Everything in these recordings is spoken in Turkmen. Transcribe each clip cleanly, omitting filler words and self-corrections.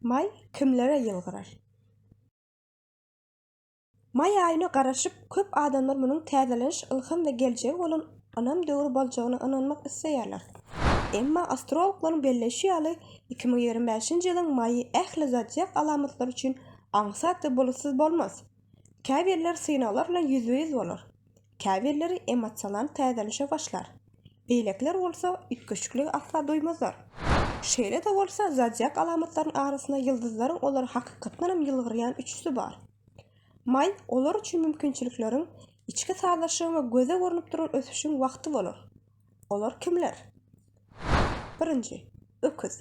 May kimlere ýylgyrar? May aýyna garaşyp köp adamlar munyň täzeleniş, ilham we geljegi bolan anam döwri boljagyna inanmak isleýärler. Emma astrologlaryň belleşi ýaly 2025-nji ýylyň maýy ähli zodiak alamatlary üçin aňsat we bulutsuz bolmaz. Käbirler synaglar bilen ýüzbeýüz bolar. Käbirleri emosiýonal täzelenişe başlar. Beýlekler bolsa ütkeşiklik asla duýmazlar. Şeýle de bolsa zodiak alamatlaryň arasynda ýyldyzlaryň olary hakykatynam ýylgyrýan üçüsi bar. May olar üçin mümkinçilikleriň içki sazlaşygy we göze görünip duran ösüşiň wagty bolar. Olar kimler? 1. Öküz.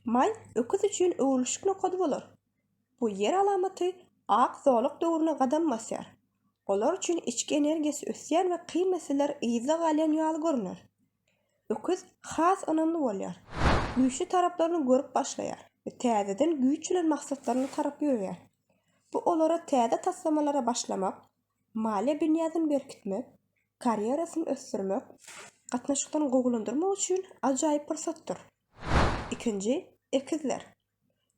May öküz üçin öwrülüşik nokady bolar. Bu ýer alamaty ak zolyk döwrüne gadam basýar. Olar üçin içki energiýasi ösýär we kyn meseleler ýyza galýan ýaly görünýär. Öküz has anamly bolýar. Güýçli taraplaryny görüp başlaýar we täzeden güýç bilen maksatlaryny tarap ýürüýär. Bu olara täze taslamalara başlamak, maliýe binýasyny berkitmek, karýerasyny ösdürmek, gatnaşykdan gogulandyrmak üçin ajaýyp pyrsatdyr. 2. Ekizler.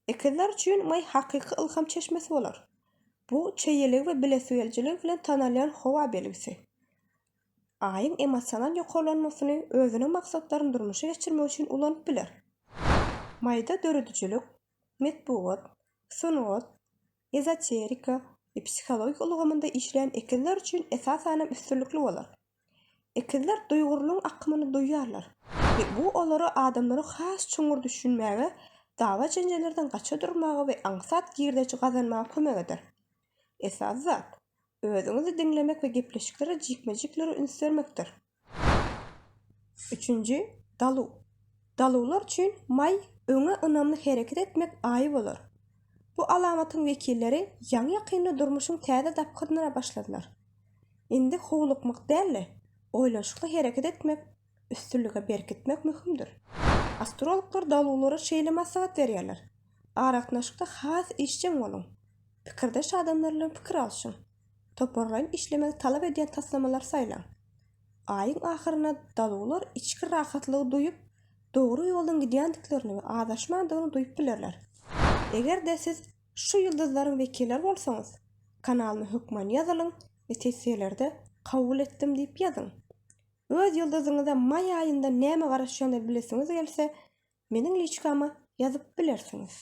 Ekizler üçin may hakyky ilham çeşmesi bolar. Bu çeýelik we bilesüýeljilik bilen tanalýan howa belgisi. Aýyň emosiýonal ýokarlanmasyny özüniň maksatlaryny durmuşa geçirmek üçin ulanyp biler. Mayda döredüjilik, medpuat, sunat, ezoterika we psikologik ulgamynda işleýän ekizler üçin esas anam üstünlikli bolar. Ekizler duýgurlyň akymyny duýýarlar we bu olary adamlary has çuňur düşünmäge, dawa jenjelerden gaça durmagy we aňsat girdeçi gazanmagy kömek eder. Esas zat özüňizi diňlemek we gepleşiklere jikmejikleri ünsürmekdir. 3. Dalu. Dalular üçin may öňe ynamly hereket etmek aýy bolar. Bu alamatyň wekilleri ýaňy ýakynda durmuşyň täze dapkyrdyna başladylar. Indi howlukmak däl, oýlanşykly hereket etmek, üstünlige berkitmek möhümdir. Astrologlar dalulary şeýle maslahat berýärler. Araknaşykda has işçiň bolun. Pikirdeş adamlar bilen pikir alşyň. Toparlaýyp işlemek talap edýän taslamalar saýlaň. Aýyň ahyryna dalular içki rahatlygy duýup, dogry ýoldan gidýändiklerini we adaşmadygyny duýup bilerler. Eger de siz şu ýyldyzlaryň wekiller bolsaňyz, kanalymy hökmen ýazylyň we tesiýelerde kabul etdim diýip ýazyň. Öz ýyldyzyňyza may aýynda näme garaşýandy bilesiňiz gelse, meniň liçkama ýazyp bilersiňiz.